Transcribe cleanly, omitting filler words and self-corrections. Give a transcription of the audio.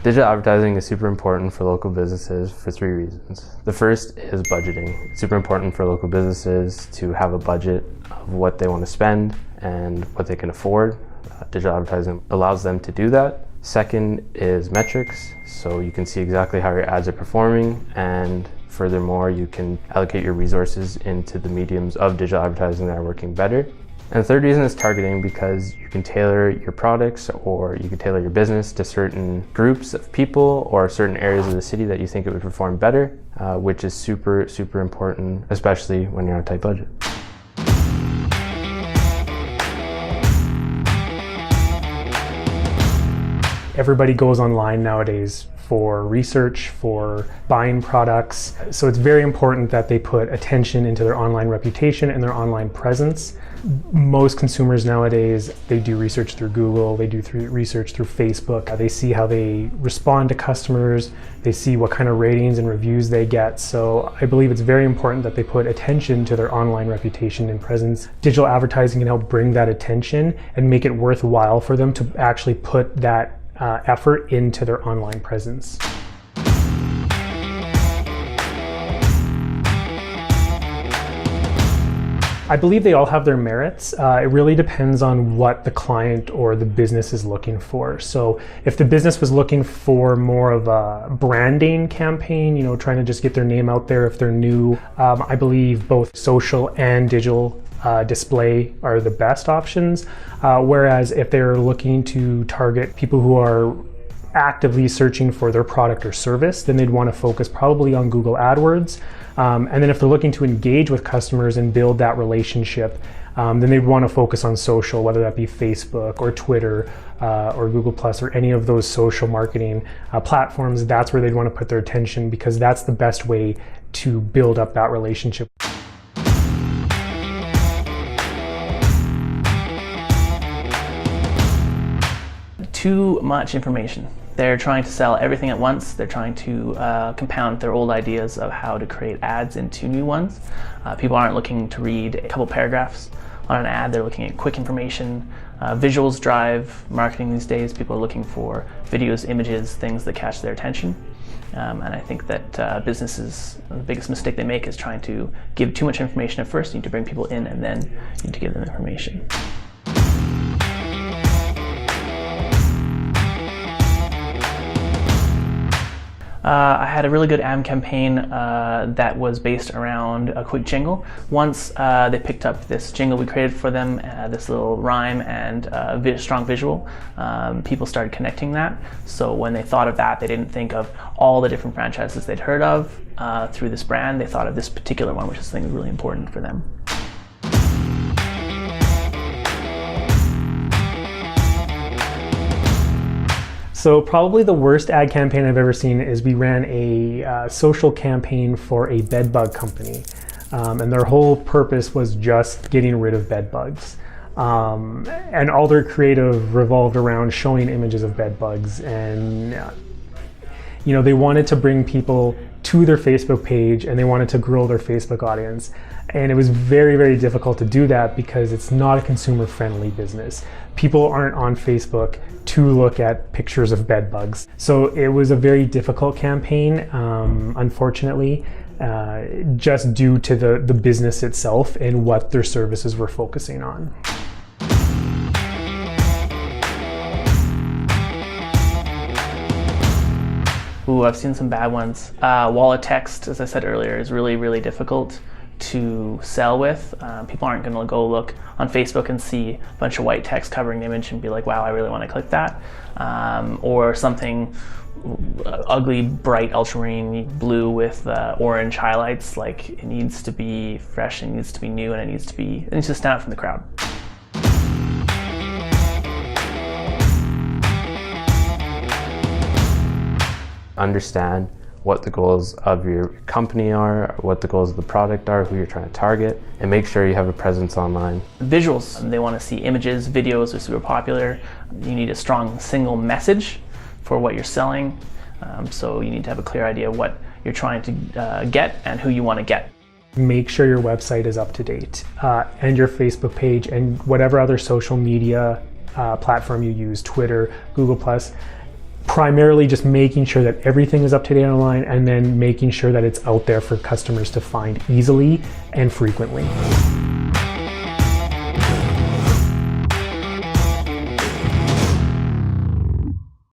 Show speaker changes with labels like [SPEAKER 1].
[SPEAKER 1] Digital advertising is super important for local businesses for 3 reasons. The first is budgeting. It's super important for local businesses to have a budget of what they want to spend and what they can afford. Digital advertising allows them to do that. Second is metrics, so you can see exactly how your ads are performing, and furthermore, you can allocate your resources into the mediums of digital advertising that are working better. And the third reason is targeting, because you can tailor your products or you can tailor your business to certain groups of people or certain areas of the city that you think it would perform better, which is super, super important, especially when you're on a tight budget.
[SPEAKER 2] Everybody goes online nowadays for research, for buying products. So it's very important that they put attention into their online reputation and their online presence. Most consumers nowadays, they do research through Google, they do research through Facebook. They see how they respond to customers, they see what kind of ratings and reviews they get. So I believe it's very important that they put attention to their online reputation and presence. Digital advertising can help bring that attention and make it worthwhile for them to actually put that effort into their online presence. I believe they all have their merits. It really depends on what the client or the business is looking for. So if the business was looking for more of a branding campaign, trying to just get their name out there if they're new, I believe both social and digital display are the best options. Whereas if they're looking to target people who are actively searching for their product or service, then they'd want to focus probably on Google AdWords. And then if they're looking to engage with customers and build that relationship, then they'd want to focus on social, whether that be Facebook or Twitter or Google Plus or any of those social marketing platforms. That's where they'd want to put their attention, because that's the best way to build up that relationship.
[SPEAKER 3] Too much information. They're trying to sell everything at once. They're trying to compound their old ideas of how to create ads into new ones. People aren't looking to read a couple paragraphs on an ad. They're looking at quick information. Visuals drive marketing these days. People are looking for videos, images, things that catch their attention. And I think that businesses, the biggest mistake they make is trying to give too much information at first. You need to bring people in and then you need to give them information. I had a really good ad campaign that was based around a quick jingle. Once they picked up this jingle we created for them, this little rhyme and strong visual, people started connecting that. So when they thought of that, they didn't think of all the different franchises they'd heard of through this brand. They thought of this particular one, which is something really important for them.
[SPEAKER 2] So probably the worst ad campaign I've ever seen is we ran a social campaign for a bed bug company. And their whole purpose was just getting rid of bed bugs. And all their creative revolved around showing images of bed bugs. And they wanted to bring people to their Facebook page and they wanted to grow their Facebook audience. And it was very, very difficult to do that because it's not a consumer-friendly business. People aren't on Facebook to look at pictures of bed bugs. So it was a very difficult campaign, unfortunately, just due to the business itself and what their services were focusing on.
[SPEAKER 3] Ooh, I've seen some bad ones. Wall of text, as I said earlier, is really, really difficult to sell with. People aren't going to go look on Facebook and see a bunch of white text covering the image and be like, wow, I really want to click that. Or something ugly, bright ultramarine blue with orange highlights. Like, it needs to be fresh, and it needs to be new, and it needs to stand out from the crowd.
[SPEAKER 1] Understand what the goals of your company are, what the goals of the product are, who you're trying to target, and make sure you have a presence online.
[SPEAKER 3] Visuals, they want to see images, videos are super popular. You need a strong single message for what you're selling. So you need to have a clear idea of what you're trying to get and who you want to get.
[SPEAKER 2] Make sure your website is up to date and your Facebook page and whatever other social media platform you use, Twitter, Google+. primarily just making sure that everything is up to date online, and then making sure that it's out there for customers to find easily and frequently.